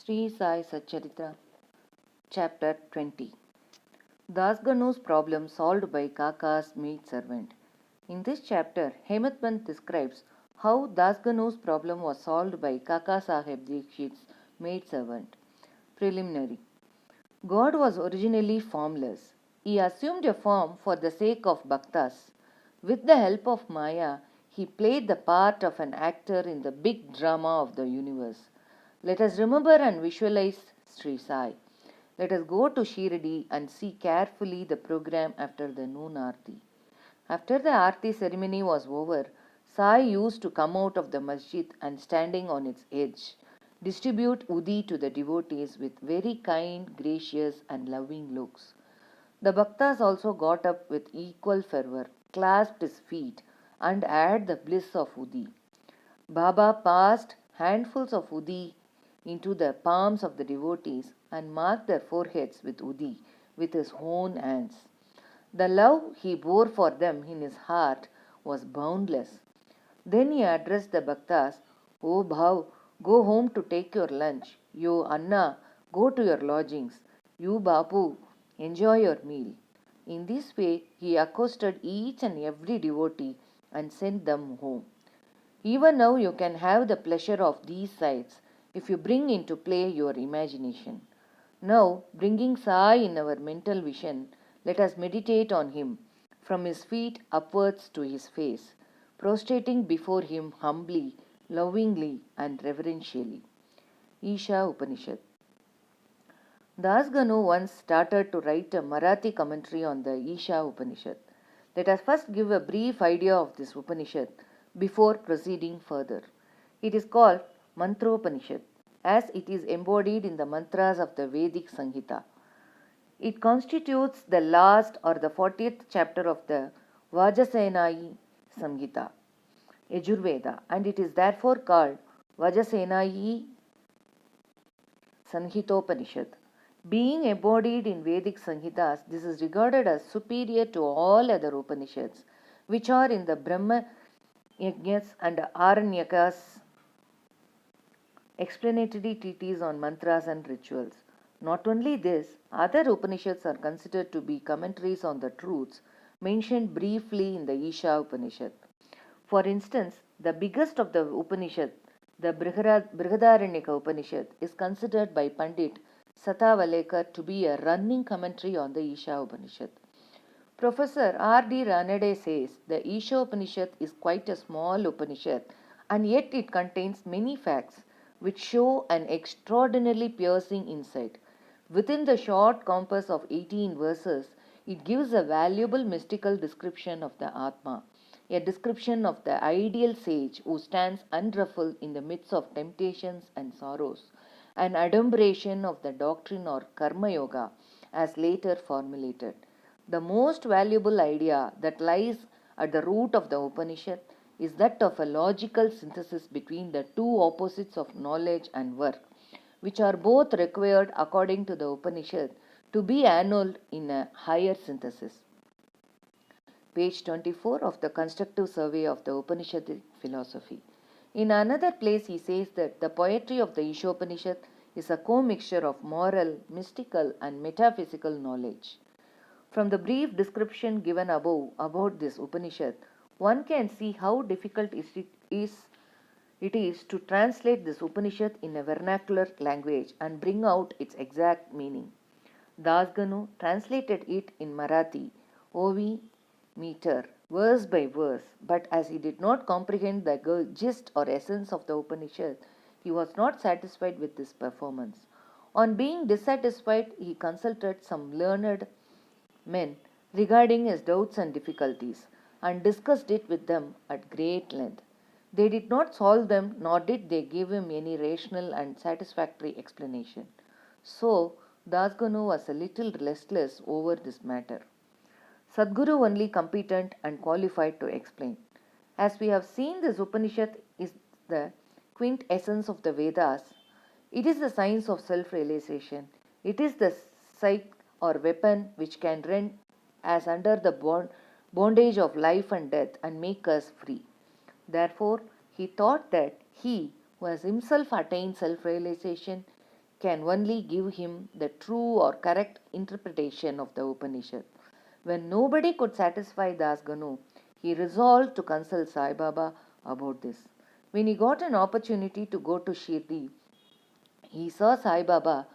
Sri Sai Satcharita, Chapter 20. Dasganu's problem solved by Kaka's maid servant. In this chapter, Hematpant describes how Dasganu's problem was solved by Kaka Sahib Dikshit's maid servant. Preliminary. God was originally formless. He assumed a form for the sake of bhaktas. With the help of Maya, he played the part of an actor in the big drama of the universe. Let us remember and visualize Sri Sai. Let us go to Shirdi and see carefully the program after the noon Aarti. After the Aarti ceremony was over, Sai used to come out of the masjid and standing on its edge, distribute Udi to the devotees with very kind, gracious, and loving looks. The Bhaktas also got up with equal fervor, clasped his feet, and had the bliss of Udi. Baba passed handfuls of Udi into the palms of the devotees and marked their foreheads with Udi with his own hands. The love he bore for them in his heart was boundless. Then he addressed the Bhaktas, "O Bhav, go home to take your lunch. You Anna, go to your lodgings. You Bapu, enjoy your meal." In this way, he accosted each and every devotee and sent them home. Even now, you can have the pleasure of these sights if you bring into play your imagination. Now, bringing Sai in our mental vision, let us meditate on him, from his feet upwards to his face, prostrating before him humbly, lovingly, and reverentially. Isha Upanishad. Dasganu once started to write a Marathi commentary on the Isha Upanishad. Let us first give a brief idea of this Upanishad before proceeding further. It is called Mantropanishad, as it is embodied in the mantras of the Vedic Sanghita. It constitutes the last or the 40th chapter of the Vajasayayi Samhita, Yajurveda, and it is therefore called Vajasayayi Sanhitopanishad. Being embodied in Vedic Sanhitas, this is regarded as superior to all other Upanishads, which are in the Brahma Yajnas and Aranyakas, explanatory treatises on mantras and rituals. Not only this, other Upanishads are considered to be commentaries on the truths mentioned briefly in the Isha Upanishad. For instance, the biggest of the Upanishad, the Brihadaranyaka Upanishad, is considered by Pandit Satavalekar to be a running commentary on the Isha Upanishad. Professor R.D. Ranade says the Isha Upanishad is quite a small Upanishad, and yet it contains many facts which show an extraordinarily piercing insight. Within the short compass of 18 verses, it gives a valuable mystical description of the Atma, a description of the ideal sage who stands unruffled in the midst of temptations and sorrows, an adumbration of the doctrine or Karma Yoga as later formulated. The most valuable idea that lies at the root of the Upanishad is that of a logical synthesis between the two opposites of knowledge and work, which are both required according to the Upanishad to be annulled in a higher synthesis. Page 24 of the constructive survey of the Upanishadic philosophy. In another place, he says that the poetry of the Ishopanishad is a commixture of moral, mystical, and metaphysical knowledge. From the brief description given above about this Upanishad, one can see how difficult it is to translate this Upanishad in a vernacular language and bring out its exact meaning. Dasganu translated it in Marathi, OV meter, verse by verse, but as he did not comprehend the gist or essence of the Upanishad, he was not satisfied with this performance. On being dissatisfied, he consulted some learned men regarding his doubts and difficulties and discussed it with them at great length. They did not solve them, nor did they give him any rational and satisfactory explanation. So, Dasganu was a little restless over this matter. Sadguru only competent and qualified to explain. As we have seen, this Upanishad is the quintessence of the Vedas. It is the science of self-realization. It is the psyche or weapon which can rend us under the bondage of life and death and make us free. Therefore, he thought that he who has himself attained self-realization can only give him the true or correct interpretation of the Upanishad. When nobody could satisfy Das Ganu, he resolved to consult Sai Baba about this. When he got an opportunity to go to Shirdi, he saw Sai Baba,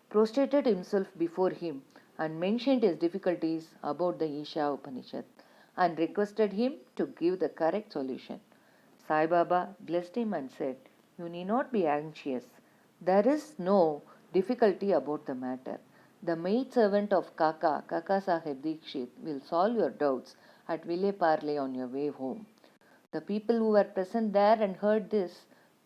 prostrated himself before him, and mentioned his difficulties about the Isha Upanishad and requested him to give the correct solution. Sai Baba blessed him and said, "You need not be anxious. There is no difficulty about the matter. The maid servant of Kaka Sahib Dikshit, will solve your doubts at Ville Parle on your way home." The people who were present there and heard this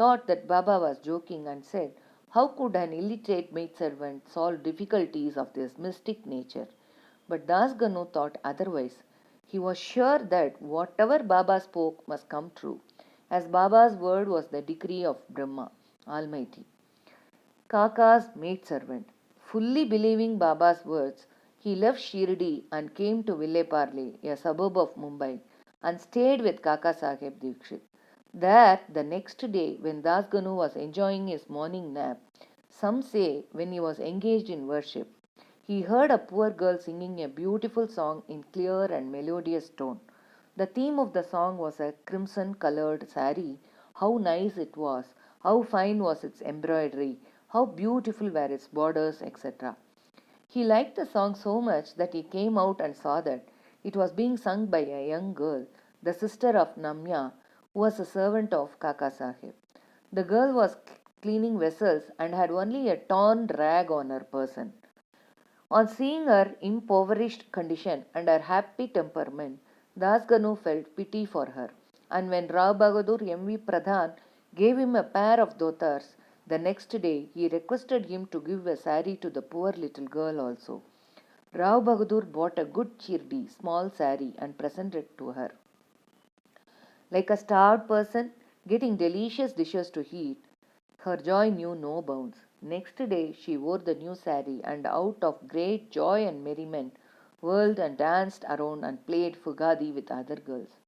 thought that Baba was joking and said, "How could an illiterate maidservant solve difficulties of this mystic nature?" But Das Ganu thought otherwise. He was sure that whatever Baba spoke must come true, as Baba's word was the decree of Brahma, Almighty. Kaka's maidservant, fully believing Baba's words, he left Shirdi and came to Ville Parle, a suburb of Mumbai, and stayed with Kaka Sahib Dikshit. There, the next day, when Das Ganu was enjoying his morning nap, some say when he was engaged in worship, he heard a poor girl singing a beautiful song in clear and melodious tone. The theme of the song was a crimson colored sari. How nice it was, how fine was its embroidery, how beautiful were its borders, etc. He liked the song so much that he came out and saw that it was being sung by a young girl, the sister of Namya, who was a servant of Kaka Sahib. The girl was cleaning vessels and had only a torn rag on her person. On seeing her impoverished condition and her happy temperament, Das Ganu felt pity for her, and when Rao Bahadur M.V. Pradhan gave him a pair of dhotars, the next day he requested him to give a sari to the poor little girl also. Rao Bahadur bought a good chirdi, small sari, and presented it to her. Like a starved person getting delicious dishes to eat, her joy knew no bounds. Next day she wore the new sari and out of great joy and merriment whirled and danced around and played fugadi with other girls.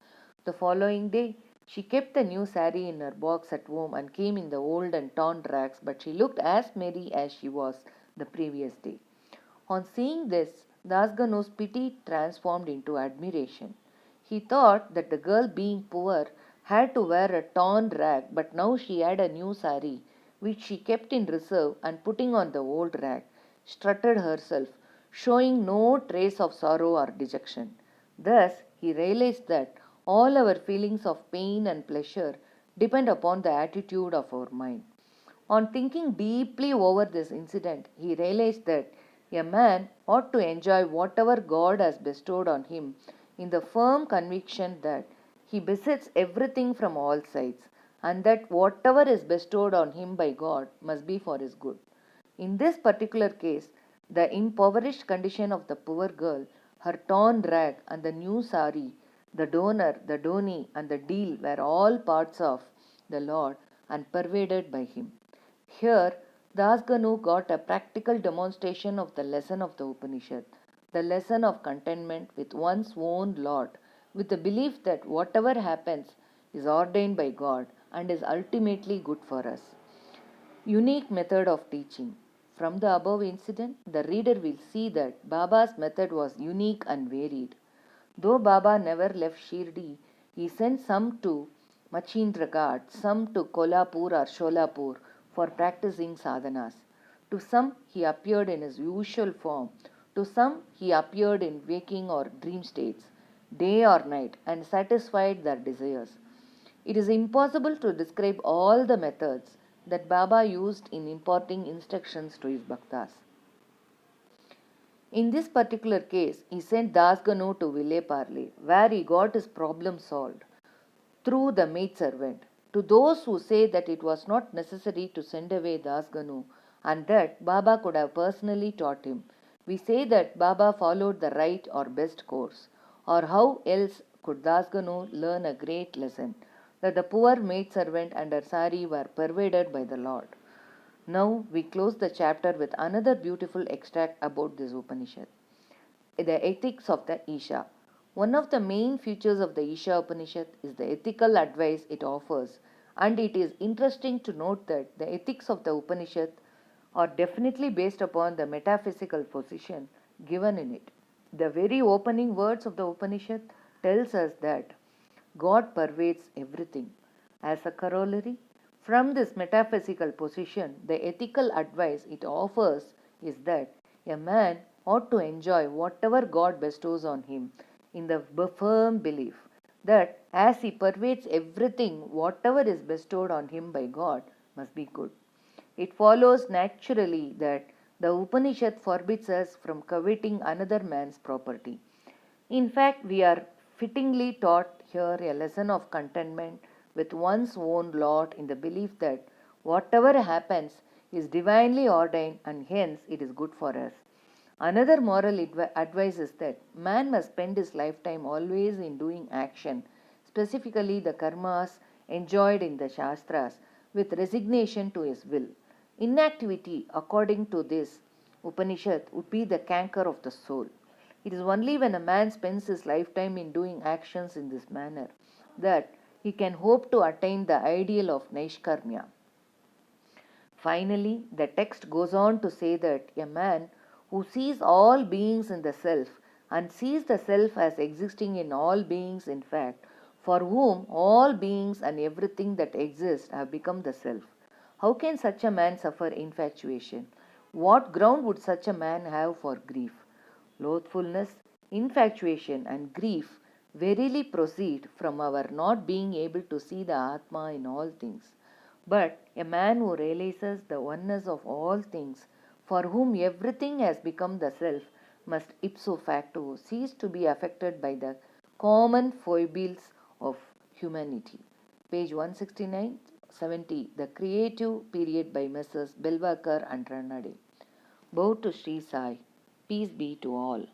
The following day she kept the new sari in her box at home and came in the old and torn rags, but she looked as merry as she was the previous day. On seeing this, Das Ganu's pity transformed into admiration. He thought that the girl, being poor, had to wear a torn rag, but now she had a new sari, which she kept in reserve, and putting on the old rag, strutted herself, showing no trace of sorrow or dejection. Thus, he realized that all our feelings of pain and pleasure depend upon the attitude of our mind. On thinking deeply over this incident, he realized that a man ought to enjoy whatever God has bestowed on him in the firm conviction that he besits everything from all sides, and that whatever is bestowed on him by God must be for his good. In this particular case, the impoverished condition of the poor girl, her torn rag, and the new sari, the donor, the doni, and the deal were all parts of the Lord and pervaded by him. Here, Das Ganu got a practical demonstration of the lesson of the Upanishad, the lesson of contentment with one's own lot, with the belief that whatever happens is ordained by God and is ultimately good for us. Unique method of teaching. From the above incident, the reader will see that Baba's method was unique and varied. Though Baba never left Shirdi, he sent some to Machindraghat, some to Kolhapur or Sholapur for practicing sadhanas. To some he appeared in his usual form, to some he appeared in waking or dream states, day or night, and satisfied their desires. It is impossible to describe all the methods that Baba used in imparting instructions to his bhaktas. In this particular case, he sent Das Ganu to Ville Parle, where he got his problem solved through the maidservant. To those who say that it was not necessary to send away Das Ganu and that Baba could have personally taught him, we say that Baba followed the right or best course. Or how else could Das Ganu learn a great lesson, that the poor maidservant and her sari were pervaded by the Lord? Now we close the chapter with another beautiful extract about this Upanishad. The ethics of the Isha. One of the main features of the Isha Upanishad is the ethical advice it offers, and it is interesting to note that the ethics of the Upanishad are definitely based upon the metaphysical position given in it. The very opening words of the Upanishad tells us that God pervades everything. As a corollary, from this metaphysical position, the ethical advice it offers is that a man ought to enjoy whatever God bestows on him in the firm belief that as he pervades everything, whatever is bestowed on him by God must be good. It follows naturally that the Upanishad forbids us from coveting another man's property. In fact, we are fittingly taught here a lesson of contentment with one's own lot in the belief that whatever happens is divinely ordained and hence it is good for us. Another moral advice is that man must spend his lifetime always in doing action, specifically the karmas enjoined in the Shastras, with resignation to his will. Inactivity, according to this Upanishad, would be the canker of the soul. It is only when a man spends his lifetime in doing actions in this manner that he can hope to attain the ideal of Naishkarmya. Finally, the text goes on to say that a man who sees all beings in the self and sees the self as existing in all beings, in fact, for whom all beings and everything that exists have become the self. How can such a man suffer infatuation? What ground would such a man have for grief? Loathfulness, infatuation, and grief verily proceed from our not being able to see the Atma in all things. But a man who realizes the oneness of all things, for whom everything has become the self, must ipso facto cease to be affected by the common foibles of humanity. Page 169 70. The Creative Period by Messrs. Belvakar and Ranade. Bow to Sri Sai. Peace be to all.